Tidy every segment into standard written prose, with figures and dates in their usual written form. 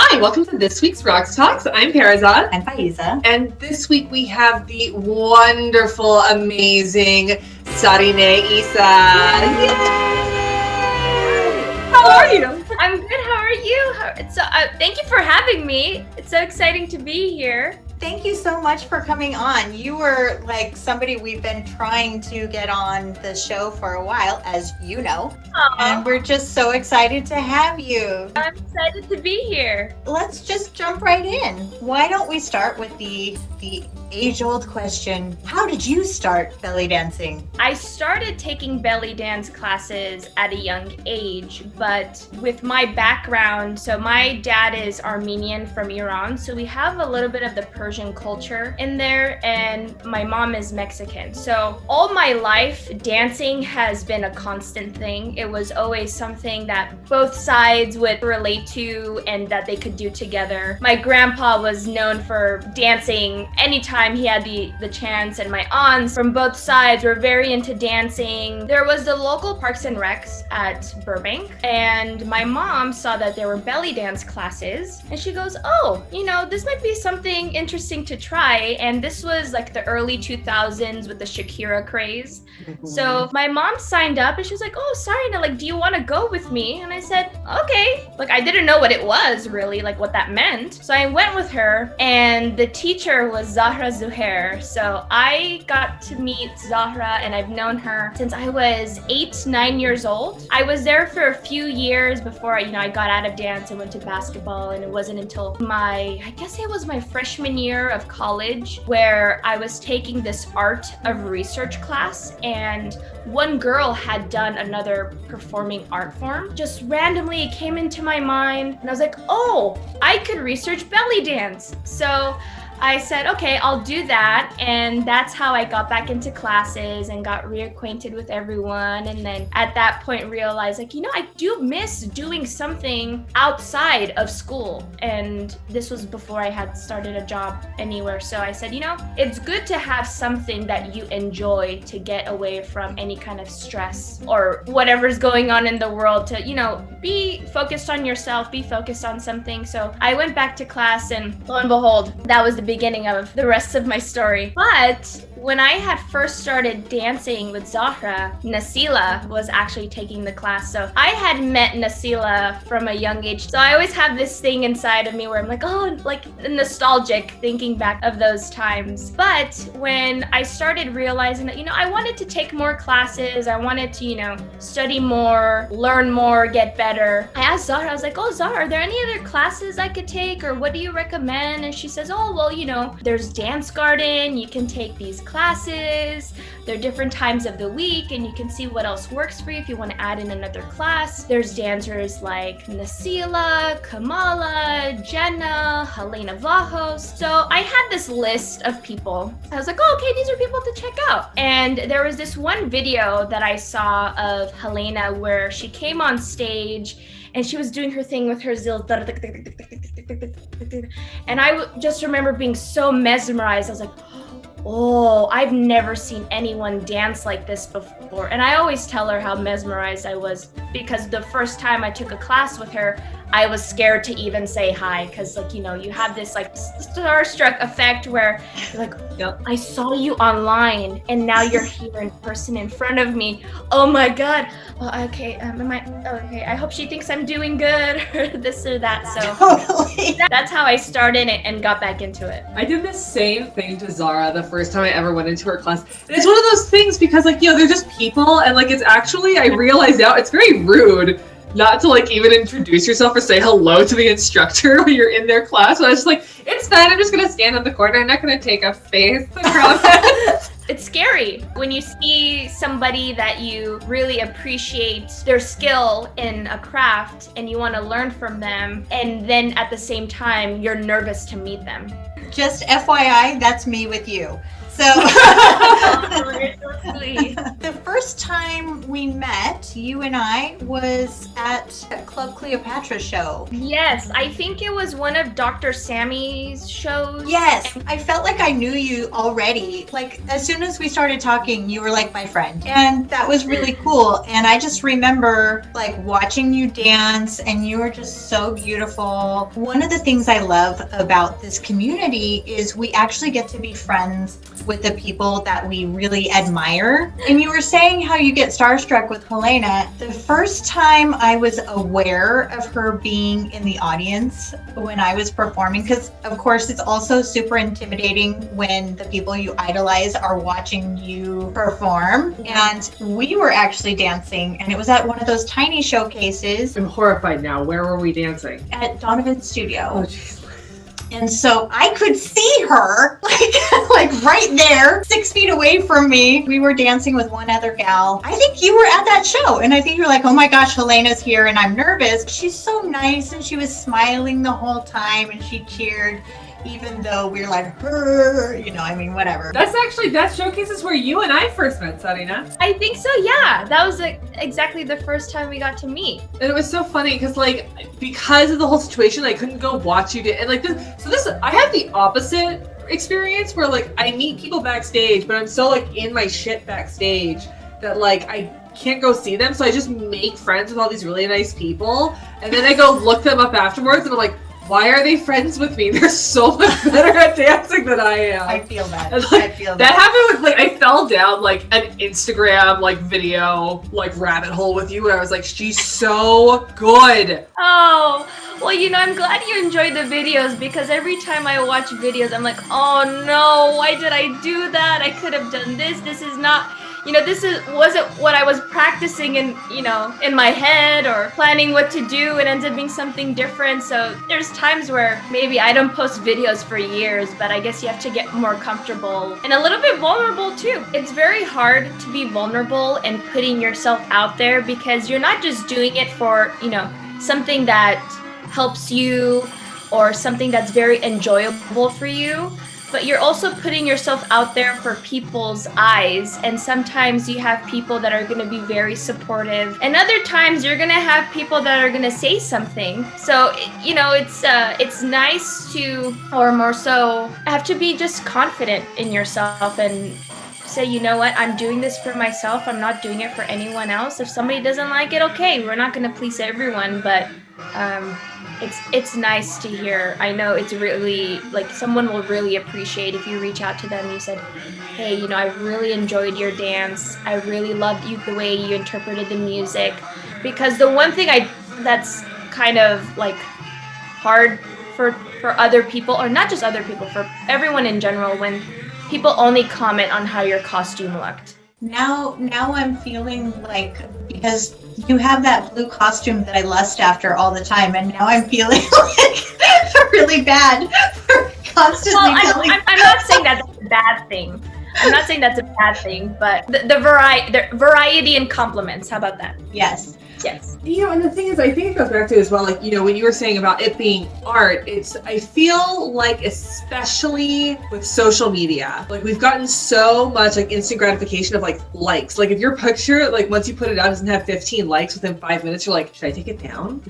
Hi, welcome to this week's Raqs Talks. I'm Perizaad. I'm Faizeh. And this week we have the wonderful, amazing Sarineh Issa. Yay! How are you? I'm good. How are you? Thank you for having me. It's so exciting to be here. Thank you so much for coming on. You were like somebody we've been trying to get on the show for a while, as you know. Aww. And we're just so excited to have you. I'm excited to be here. Let's just jump right in. Why don't we start with the age-old question, how did you start belly dancing? I started taking belly dance classes at a young age, but with my background, so my dad is Armenian from Iran, so we have a little bit of the Persian culture in there, and my mom is Mexican. So all my life, dancing has been a constant thing. It was always something that both sides would relate to and that they could do together. My grandpa was known for dancing anytime he had the chance, and my aunts from both sides were very into dancing. There was the local Parks and Recs at Burbank, and my mom saw that there were belly dance classes, and she goes, oh, this might be something interesting to try. And this was like the early 2000s with the Shakira craze. So my mom signed up and she was like, oh, Sarineh, like, do you want to go with me? And I said, okay. Like, I didn't know what it was really, like what that meant. So I went with her, and the teacher was Zahra Zuhair. So I got to meet Zahra, and I've known her since I was 9 years old. I was there for a few years before, I got out of dance and went to basketball. And it wasn't until I guess it was my freshman year of college where I was taking this art of research class, and one girl had done another performing art form. Just randomly it came into my mind, and I was like, oh, I could research belly dance. So I said, okay, I'll do that. And that's how I got back into classes and got reacquainted with everyone. And then at that point realized, I do miss doing something outside of school. And this was before I had started a job anywhere. So I said, it's good to have something that you enjoy to get away from any kind of stress or whatever's going on in the world, to, be focused on yourself, be focused on something. So I went back to class, and lo and behold, that was the beginning of the rest of my story. But when I had first started dancing with Zahra, Nasila was actually taking the class. So I had met Nasila from a young age. So I always have this thing inside of me where I'm like, oh, like nostalgic, thinking back of those times. But when I started realizing that, I wanted to take more classes, I wanted to, study more, learn more, get better, I asked Zahra, I was like, oh, Zahra, are there any other classes I could take, or what do you recommend? And she says, oh, well, there's Dance Garden, you can take these classes, there are different times of the week, and you can see what else works for you if you want to add in another class. There's dancers like Nasila, Kamala, Jenna, Helena Vlahos. So I had this list of people. I was like, oh, okay, these are people to check out. And there was this one video that I saw of Helena where she came on stage and she was doing her thing with her zil. And I just remember being so mesmerized. I was like, oh, I've never seen anyone dance like this before. And I always tell her how mesmerized I was, because the first time I took a class with her, I was scared to even say hi, because you have this starstruck effect where you're like, yep, I saw you online and now you're here in person in front of me. Oh my God. Well, okay, okay, I hope she thinks I'm doing good or this or that. So Totally. That's how I started it and got back into it. I did the same thing to Zahra the first time I ever went into her class. And it's one of those things because they're just people, and it's actually, I realize now, it's very rude not to even introduce yourself or say hello to the instructor when you're in their class. So I was just like, it's fine, I'm just gonna stand in the corner, I'm not gonna take a face. It's scary when you see somebody that you really appreciate their skill in a craft and you want to learn from them, and then at the same time you're nervous to meet them. Just FYI, that's me with you. So the first time we met, you and I, was at a Club Cleopatra show. Yes, I think it was one of Dr. Sammy's shows. Yes, I felt like I knew you already. Like, as soon as we started talking, you were like my friend. And that was really cool. And I just remember like watching you dance, and you were just so beautiful. One of the things I love about this community is we actually get to be friends with the people that we really admire. And you were saying how you get starstruck with Helena. The first time I was aware of her being in the audience when I was performing, because of course it's also super intimidating when the people you idolize are watching you perform. And we were actually dancing, and it was at one of those tiny showcases. I'm horrified now. Where were we dancing? At Donovan's studio. Oh, jeez. And so I could see her like right there, 6 feet away from me. We were dancing with one other gal. I think you were at that show, and I think you're like, oh my gosh, Helena's here and I'm nervous. She's so nice, and she was smiling the whole time, and she cheered, even though we were like, whatever. That showcases where you and I first met, Sarineh. I think so, yeah. That was exactly the first time we got to meet. And it was so funny because of the whole situation, I couldn't go watch you and I have the opposite experience where I meet people backstage, but I'm so in my shit backstage that I can't go see them. So I just make friends with all these really nice people, and then I go look them up afterwards, and I'm like, why are they friends with me? They're so much better at dancing than I am. I feel that. And, I feel that. That happened with I fell down an Instagram video rabbit hole with you, and I was like, she's so good. Oh, well, I'm glad you enjoyed the videos, because every time I watch videos, I'm like, oh no, why did I do that? I could have done this. This is not, wasn't what I was practicing in my head or planning what to do. It ends up being something different. So there's times where maybe I don't post videos for years, but I guess you have to get more comfortable and a little bit vulnerable too. It's very hard to be vulnerable and putting yourself out there, because you're not just doing it for, something that helps you or something that's very enjoyable for you, but you're also putting yourself out there for people's eyes. And sometimes you have people that are going to be very supportive, and other times you're going to have people that are going to say something. So it's nice to, or more so, have to be just confident in yourself and say, you know what, I'm doing this for myself. I'm not doing it for anyone else. If somebody doesn't like it, okay, we're not going to please everyone, but it's nice to hear. I know it's really someone will really appreciate if you reach out to them. You said, hey, I really enjoyed your dance. I really loved the way you interpreted the music. Because the one thing that's kind of hard for other people, or not just other people, for everyone in general, when people only comment on how your costume looked. Now I'm feeling because you have that blue costume that I lust after all the time, and now I'm feeling really bad for constantly telling. I'm not saying that's a bad thing. I'm not saying that's a bad thing, but the variety and compliments. How about that? Yes. Yes. And the thing is, I think it goes back to as well, when you were saying about it being art, I feel especially with social media, we've gotten so much instant gratification of likes. If your picture, once you put it out, doesn't have 15 likes within 5 minutes, you're like, should I take it down?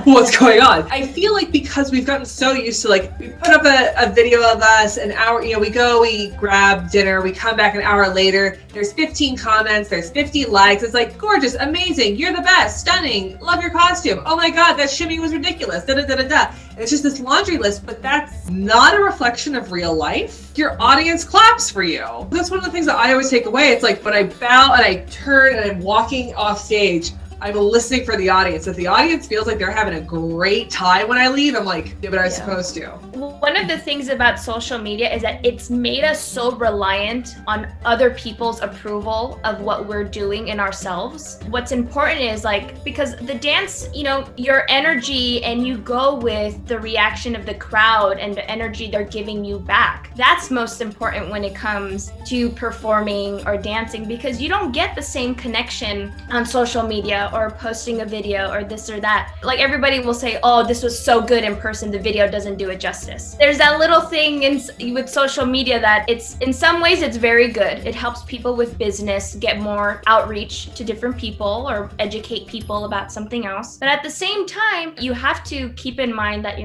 What's going on? I feel because we've gotten so used to we put up a video of us, an hour, we grab dinner, we come back an hour later, there's 15 comments, there's 50 likes, it's gorgeous, amazing, you're the best, stunning, love your costume, oh my god, that shimmy was ridiculous, da da da da da. It's just this laundry list, but that's not a reflection of real life. Your audience claps for you. That's one of the things that I always take away. It's when I bow and I turn and I'm walking off stage, I'm listening for the audience. If the audience feels like they're having a great time when I leave, I'm like, do what I was supposed to. One of the things about social media is that it's made us so reliant on other people's approval of what we're doing in ourselves. What's important is because the dance, your energy, and you go with the reaction of the crowd and the energy they're giving you back. That's most important when it comes to performing or dancing, because you don't get the same connection on social media out or posting a video or this or that. Like everybody will say, oh, this was so good in person, the video doesn't do it justice. There's that little thing with social media that it's, in some ways it's very good. It helps people with business get more outreach to different people or educate people about something else. But at the same time, you have to keep in mind that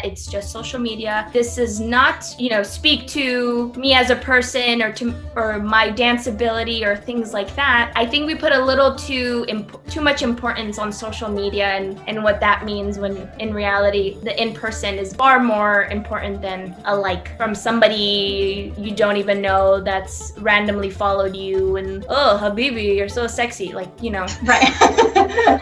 it's just social media. This is not, speak to me as a person or my dance ability or things like that. I think we put a little too much importance on social media and what that means, when in reality the in-person is far more important than a like from somebody you don't even know that's randomly followed you and, oh, Habibi, you're so sexy, like, Right.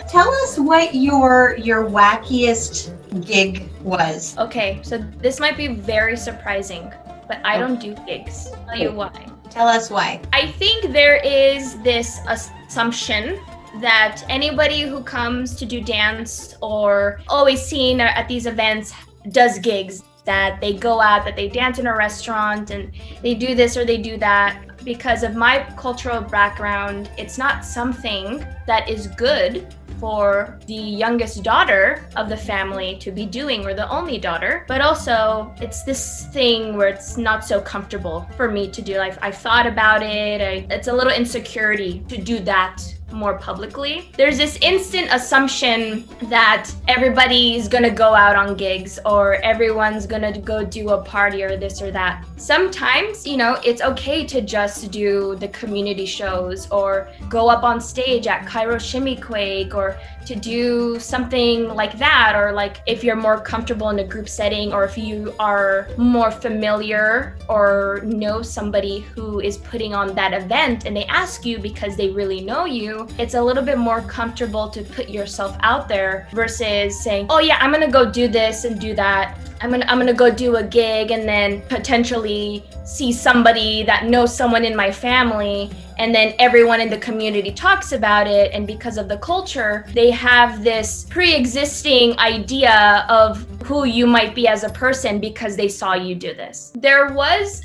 Tell us what your wackiest gig was. Okay, so this might be very surprising, but I don't do gigs. I'll tell you why. Tell us why. I think there is this assumption that anybody who comes to do dance or always seen at these events does gigs, that they go out, that they dance in a restaurant and they do this or they do that. Because of my cultural background, it's not something that is good for the youngest daughter of the family to be doing, or the only daughter, but also it's this thing where it's not so comfortable for me to do. I've thought about it. It's a little insecurity to do that more publicly. There's this instant assumption that everybody's gonna go out on gigs or everyone's gonna go do a party or this or that. Sometimes, it's okay to just do the community shows or go up on stage at Cairo Shimmy Quake or to do something like that, or like if you're more comfortable in a group setting, or if you are more familiar or know somebody who is putting on that event and they ask you because they really know you, it's a little bit more comfortable to put yourself out there versus saying, oh yeah, I'm gonna go do this and do that. I'm gonna go do a gig and then potentially see somebody that knows someone in my family, and then everyone in the community talks about it, and because of the culture, they have this pre-existing idea of who you might be as a person because they saw you do this. There was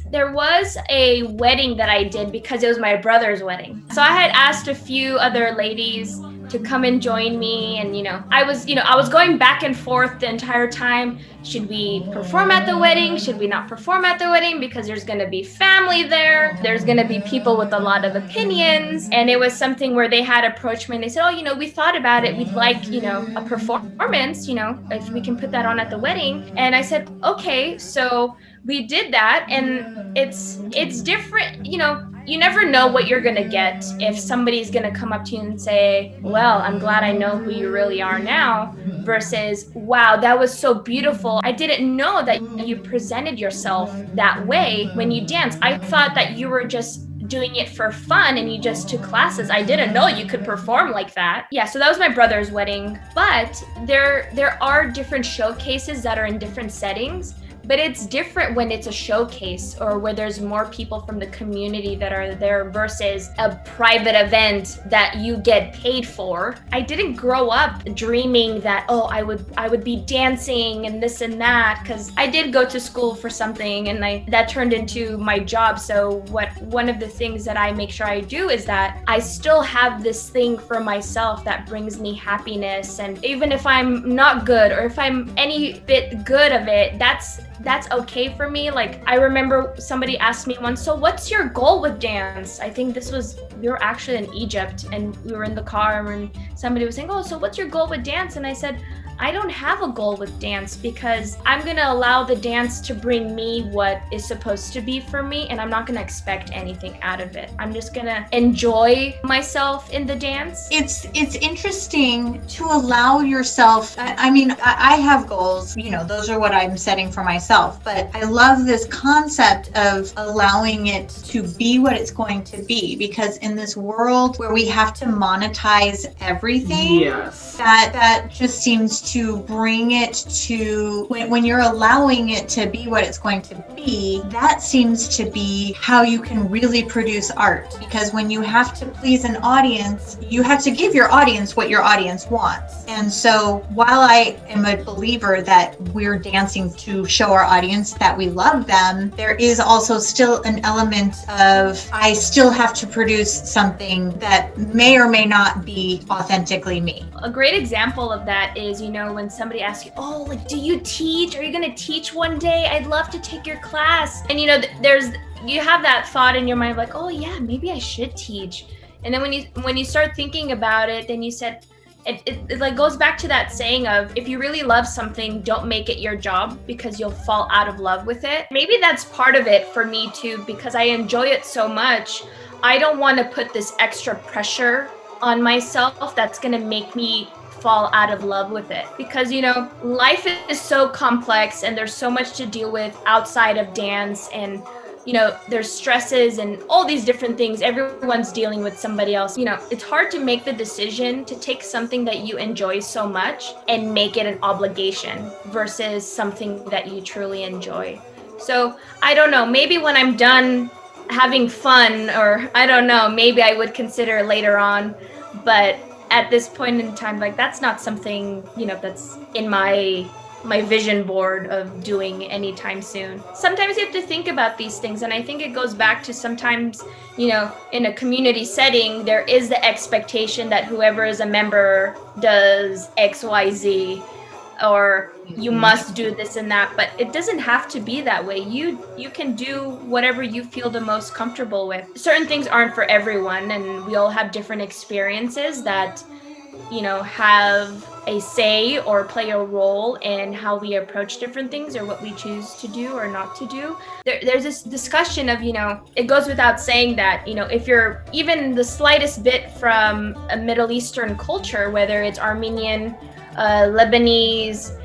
a wedding that I did because it was my brother's wedding. So I had asked a few other ladies to come and join me, and I was going back and forth the entire time. Should we perform at the wedding? Should we not perform at the wedding? Because there's gonna be family there. There's gonna be people with a lot of opinions. And it was something where they had approached me and they said, oh, we thought about it. We'd like, a performance, if we can put that on at the wedding. And I said, okay, so we did that, and it's different, you never know what you're gonna get. If somebody's gonna come up to you and say, well, I'm glad I know who you really are now, versus, wow, that was so beautiful. I didn't know that you presented yourself that way when you dance. I thought that you were just doing it for fun and you just took classes. I didn't know you could perform like that. Yeah, so that was my brother's wedding. But there are different showcases that are in different settings. But it's different when it's a showcase or where there's more people from the community that are there versus a private event that you get paid for. I didn't grow up dreaming that, oh, I would be dancing and this and that, because I did go to school for something and that turned into my job. So one of the things that I make sure I do is that I still have this thing for myself that brings me happiness. And even if I'm not good or if I'm any bit good of it, that's okay for me. Like, I remember somebody asked me once, so what's your goal with dance? I think we were actually in Egypt and we were in the car and somebody was saying, oh, so what's your goal with dance? And I said, I don't have a goal with dance because I'm going to allow the dance to bring me what is supposed to be for me, and I'm not going to expect anything out of it. I'm just going to enjoy myself in the dance. It's interesting to allow yourself, I have goals, those are what I'm setting for myself, but I love this concept of allowing it to be what it's going to be, because in this world where we have to monetize everything, yes, that just seems to bring it to, when you're allowing it to be what it's going to be, that seems to be how you can really produce art. Because when you have to please an audience, you have to give your audience what your audience wants. And so while I am a believer that we're dancing to show show our audience that we love them, there is also still an element of I still have to produce something that may or may not be authentically me. A great example of that is, when somebody asks you, oh, like, do you teach? Are you going to teach one day? I'd love to take your class. And, you have that thought in your mind like, oh yeah, maybe I should teach. And then when you start thinking about it, then you said, it like goes back to that saying of, if you really love something, don't make it your job because you'll fall out of love with it. Maybe that's part of it for me too, because I enjoy it so much. I don't want to put this extra pressure on myself that's going to make me fall out of love with it, because life is so complex and there's so much to deal with outside of dance, and there's stresses and all these different things. Everyone's dealing with somebody else. It's hard to make the decision to take something that you enjoy so much and make it an obligation versus something that you truly enjoy. So I don't know, maybe when I'm done having fun, or I don't know, maybe I would consider later on, but at this point in time, like, that's not something, that's in my vision board of doing anytime soon. Sometimes you have to think about these things, and I think it goes back to sometimes, in a community setting, there is the expectation that whoever is a member does X, Y, Z, or you must do this and that, but it doesn't have to be that way. You can do whatever you feel the most comfortable with. Certain things aren't for everyone, and we all have different experiences that have a say or play a role in how we approach different things or what we choose to do or not to do. There's this discussion of, it goes without saying that, if you're even the slightest bit from a Middle Eastern culture, whether it's Armenian, Lebanese,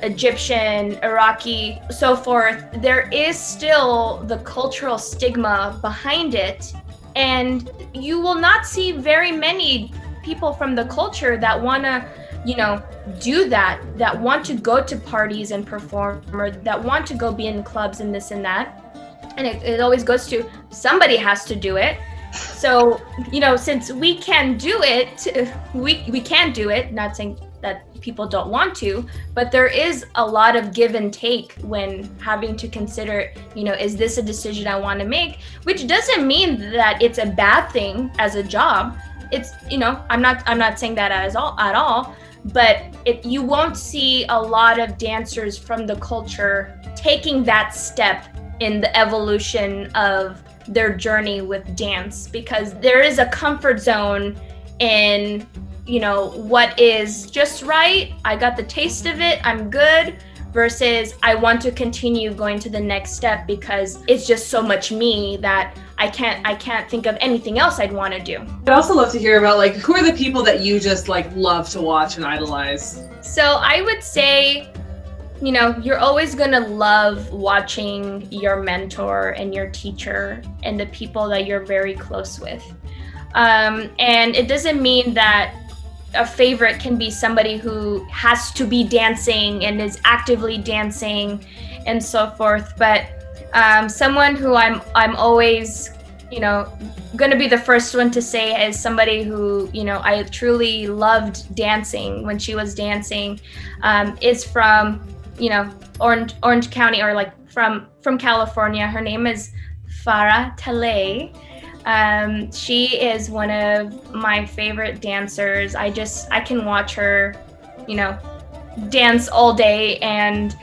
Egyptian, Iraqi, so forth, there is still the cultural stigma behind it. And you will not see very many people from the culture that want to, do that want to go to parties and perform, or that want to go be in clubs and this and that. And it always goes to, somebody has to do it. So, since we can do it, we can do it, not saying that people don't want to, but there is a lot of give and take when having to consider, is this a decision I want to make? Which doesn't mean that it's a bad thing as a job. It's, I'm not saying that at all, but you won't see a lot of dancers from the culture taking that step in the evolution of their journey with dance, because there is a comfort zone in, what is just right. I got the taste of it, I'm good, versus I want to continue going to the next step because it's just so much me that I can't think of anything else I'd want to do. I'd also love to hear about, who are the people that you just love to watch and idolize? So I would say, you're always gonna love watching your mentor and your teacher and the people that you're very close with. And it doesn't mean that a favorite can be somebody who has to be dancing and is actively dancing and so forth, but someone who I'm always, going to be the first one to say is somebody who, I truly loved dancing when she was dancing, is from, Orange County, or from California. Her name is Farah Talay. She is one of my favorite dancers. I can watch her, dance all day, and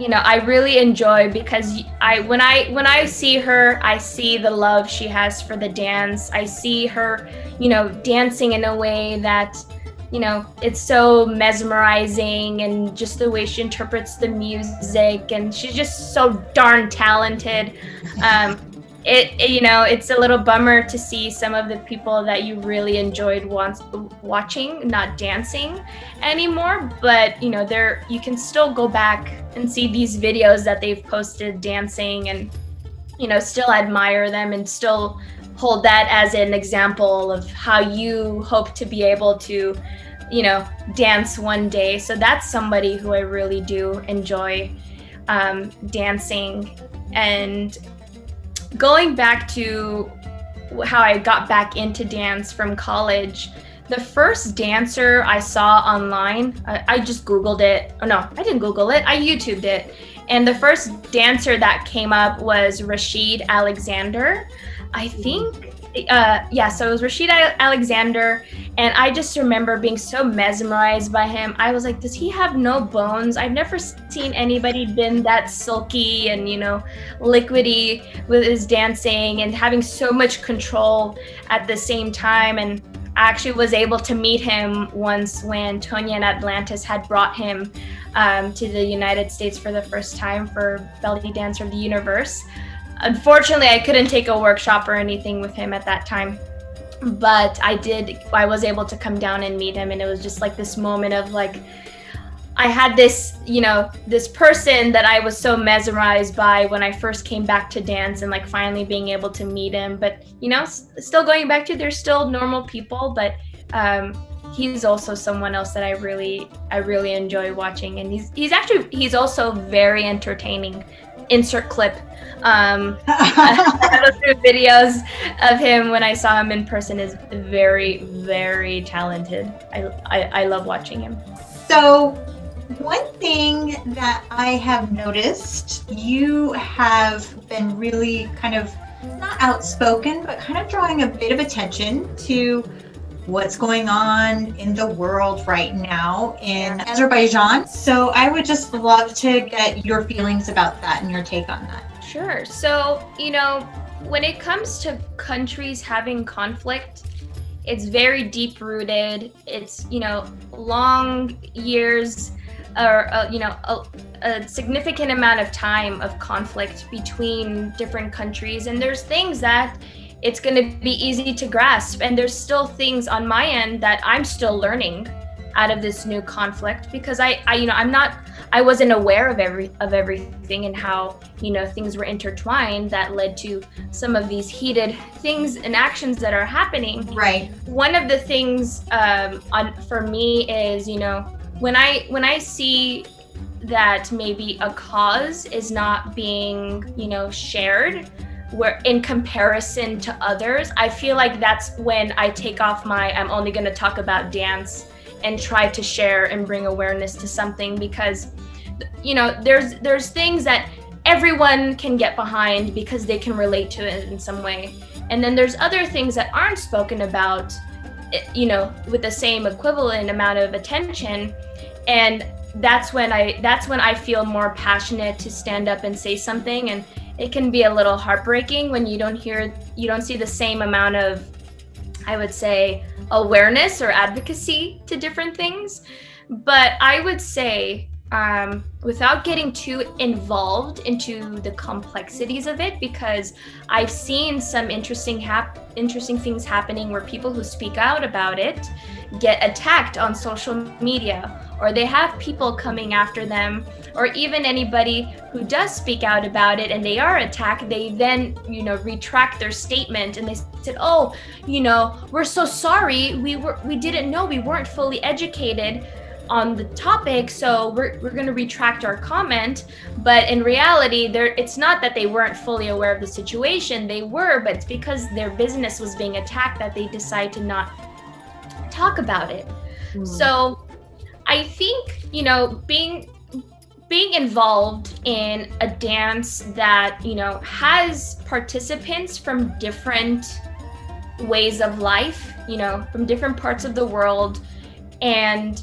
I really enjoy, because when I see her, I see the love she has for the dance. I see her, dancing in a way that, it's so mesmerizing, and just the way she interprets the music, and she's just so darn talented. It's a little bummer to see some of the people that you really enjoyed watching not dancing anymore, but you can still go back and see these videos that they've posted dancing, and still admire them and still hold that as an example of how you hope to be able to dance one day. So that's somebody who I really do enjoy dancing. And going back to how I got back into dance from college, the first dancer I saw online, I just Googled it. Oh no, I didn't Google it. I YouTubed it. And the first dancer that came up was Rashid Alexander. I think, so it was Rashid Alexander. And I just remember being so mesmerized by him. I was like, does he have no bones? I've never seen anybody been that silky and, liquidy with his dancing and having so much control at the same time. And I actually was able to meet him once when Tonya and Atlantis had brought him to the United States for the first time for Belly Dancer of the Universe. Unfortunately, I couldn't take a workshop or anything with him at that time, but I was able to come down and meet him, and it was just like this moment of like, I had this, this person that I was so mesmerized by when I first came back to dance, and like finally being able to meet him. But, still going back to, they're still normal people, but he's also someone else that I really enjoy watching. And he's also very entertaining. Insert clip. I through videos of him when I saw him in person. Is very, very talented. I love watching him. So one thing that I have noticed, you have been really kind of not outspoken, but kind of drawing a bit of attention to what's going on in the world right now in Azerbaijan. So I would just love to get your feelings about that and your take on that. Sure. So, when it comes to countries having conflict, it's very deep rooted. It's, long years or, a significant amount of time of conflict between different countries. And there's things that it's going to be easy to grasp. And there's still things on my end that I'm still learning out of this new conflict, because I wasn't aware of everything and how, things were intertwined that led to some of these heated things and actions that are happening. Right. One of the things for me is, when I see that maybe a cause is not being, shared, where in comparison to others, I feel like that's when I take off I'm only going to talk about dance and try to share and bring awareness to something, because, there's things that everyone can get behind because they can relate to it in some way. And then there's other things that aren't spoken about, with the same equivalent amount of attention. And that's when I feel more passionate to stand up and say something. And it can be a little heartbreaking when you don't see the same amount of, I would say, awareness or advocacy to different things. But I would say, without getting too involved into the complexities of it, because I've seen some interesting things happening where people who speak out about it get attacked on social media, or they have people coming after them, or even anybody who does speak out about it and they are attacked, they then, retract their statement and they said, oh, we're so sorry, we didn't know, we weren't fully educated on the topic, so we're going to retract our comment. But in reality, it's not that they weren't fully aware of the situation, they were, but it's because their business was being attacked that they decided to not talk about it. So I think, being involved in a dance that, has participants from different ways of life, from different parts of the world, and,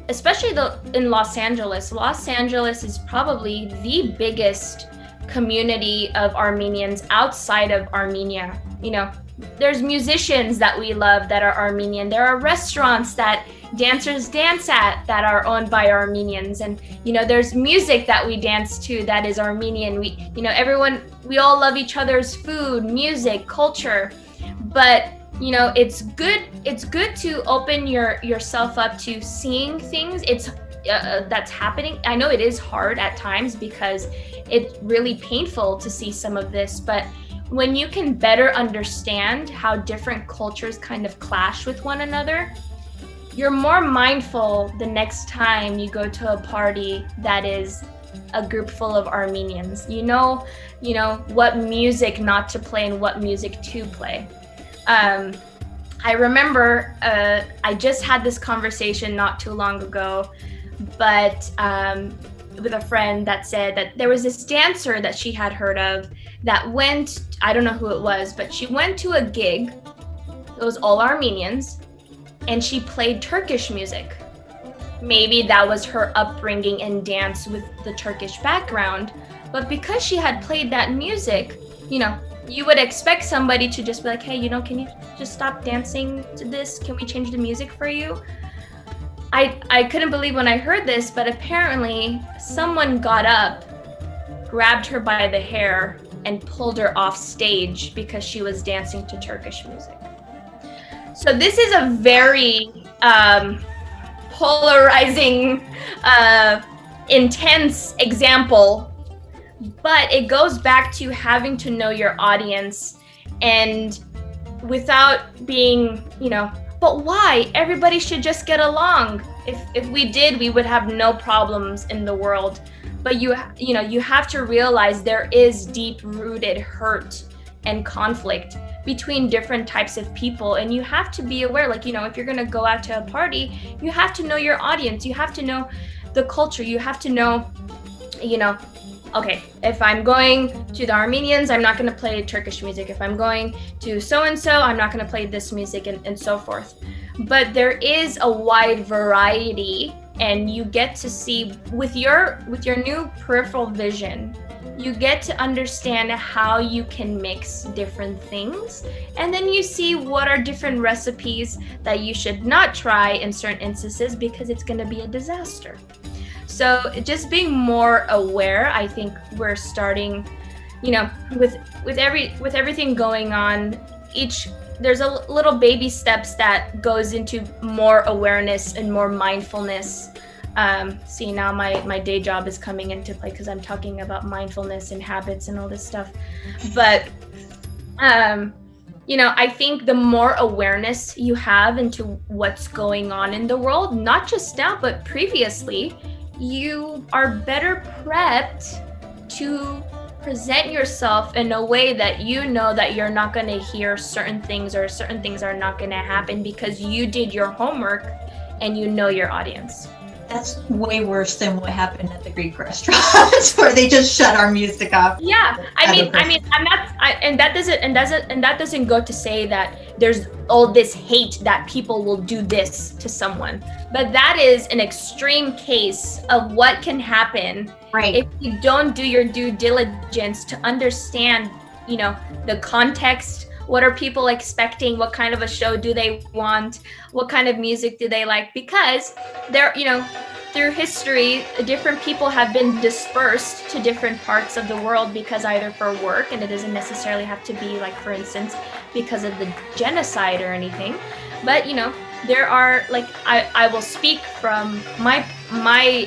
especially in Los Angeles. Los Angeles is probably the biggest community of Armenians outside of Armenia. There's musicians that we love that are Armenian. There are restaurants that dancers dance at that are owned by Armenians. And, there's music that we dance to that is Armenian. We all love each other's food, music, culture. But, it's good to open yourself up to seeing things that's happening. I know it is hard at times because it's really painful to see some of this, but when you can better understand how different cultures kind of clash with one another, you're more mindful the next time you go to a party that is a group full of Armenians. You know what music not to play and what music to play. I remember I just had this conversation not too long ago, but with a friend that said that there was this dancer that she had heard of that went, I don't know who it was, but she went to a gig. It was all Armenians, and she played Turkish music. Maybe that was her upbringing in dance with the Turkish background, but because she had played that music, you know, you would expect somebody to just be like, hey, you know, can you just stop dancing to this? Can we change the music for you? I couldn't believe when I heard this, but apparently someone got up, grabbed her by the hair, and pulled her off stage because she was dancing to Turkish music. So this is a very polarizing, intense example, but it goes back to having to know your audience and without being, you know, but why? Everybody should just get along. If we did, we would have no problems in the world. But you know, you have to realize there is deep-rooted hurt and conflict between different types of people, and you have to be aware, like, you know, if you're going to go out to a party, you have to know your audience, you have to know the culture, you have to know, you know, okay, if I'm going to the Armenians, I'm not going to play Turkish music. If I'm going to so-and-so, I'm not going to play this music, and so forth. But there is a wide variety, and you get to see with your new peripheral vision, you get to understand how you can mix different things, and then you see what are different recipes that you should not try in certain instances because it's going to be a disaster. So just being more aware, I think we're starting, you know, with everything going on, there's a little baby steps that goes into more awareness and more mindfulness. See, now my day job is coming into play because I'm talking about mindfulness and habits and all this stuff. But, you know, I think the more awareness you have into what's going on in the world, not just now, but previously, you are better prepped to present yourself in a way that you know that you're not going to hear certain things or certain things are not going to happen because you did your homework and you know your audience. That's way worse than what happened at the Greek restaurants where they just shut our music off. Yeah, that doesn't go to say that there's all this hate that people will do this to someone, but that is an extreme case of what can happen if you don't do your due diligence to understand, you know, the context. What are people expecting? What kind of a show do they want? What kind of music do they like? Because they're, you know, through history, different people have been dispersed to different parts of the world because either for work, and it doesn't necessarily have to be like, for instance, because of the genocide or anything. But, you know, there are, like, I will speak from my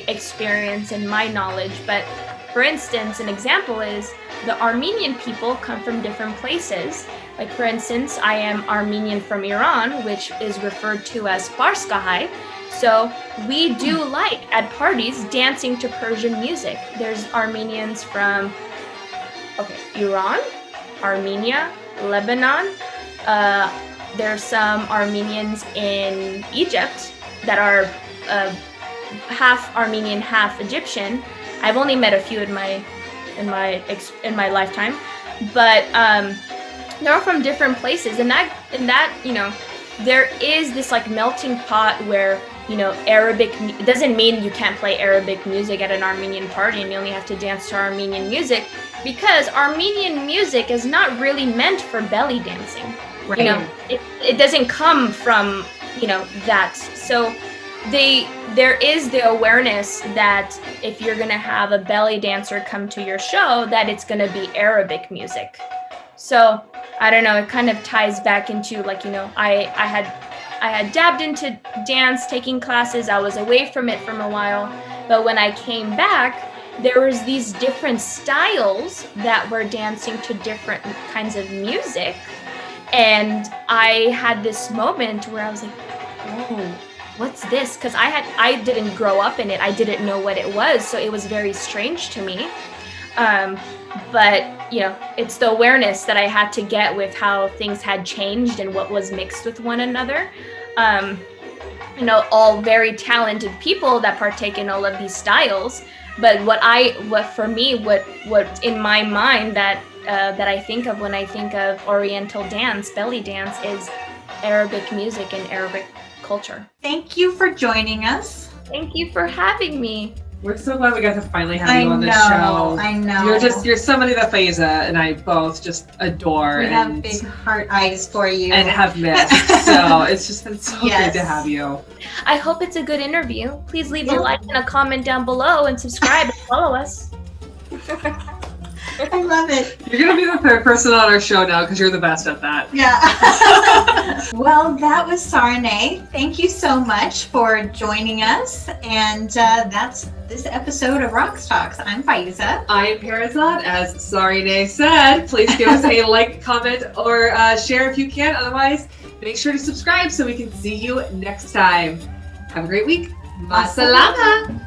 experience and my knowledge, but for instance, an example is the Armenian people come from different places. Like, for instance, I am Armenian from Iran, which is referred to as Farskahai. So we do like, at parties, dancing to Persian music. There's Armenians from, Iran, Armenia, Lebanon. There's some Armenians in Egypt that are half Armenian, half Egyptian. I've only met a few in my lifetime, but they're all from different places, and that you know, there is this like melting pot where, you know, Arabic, it doesn't mean you can't play Arabic music at an Armenian party and you only have to dance to Armenian music, because Armenian music is not really meant for belly dancing. Right. You know, it doesn't come from, you know, that. So there is the awareness that if you're gonna have a belly dancer come to your show, that it's gonna be Arabic music. So I don't know, it kind of ties back into, like, you know, I had dabbed into dance, taking classes. I was away from it for a while, but when I came back, there was these different styles that were dancing to different kinds of music, and I had this moment where I was like, whoa, what's this? Because I didn't grow up in it. I didn't know what it was, so it was very strange to me. But it's the awareness that I had to get with how things had changed and what was mixed with one another. All very talented people that partake in all of these styles. But what in my mind that I think of when I think of Oriental dance, belly dance, is Arabic music and Arabic culture. Thank you for joining us. Thank you for having me. We're so glad we got to finally have you on the show. I know. You're somebody that Faizeh and I both just adore. We have big heart eyes for you. And have missed. So it's just been so Yes. good to have you. I hope it's a good interview. Please leave a like and a comment down below and subscribe and follow us. I love it. You're going to be the third person on our show now because you're the best at that. Yeah. Well, that was Sarineh. Thank you so much for joining us. And that's this episode of Raqs Talks. I'm Faizeh. I'm Perizaad. As Sarineh said, please give us a like, comment, or share if you can. Otherwise, make sure to subscribe so we can see you next time. Have a great week. Masalama.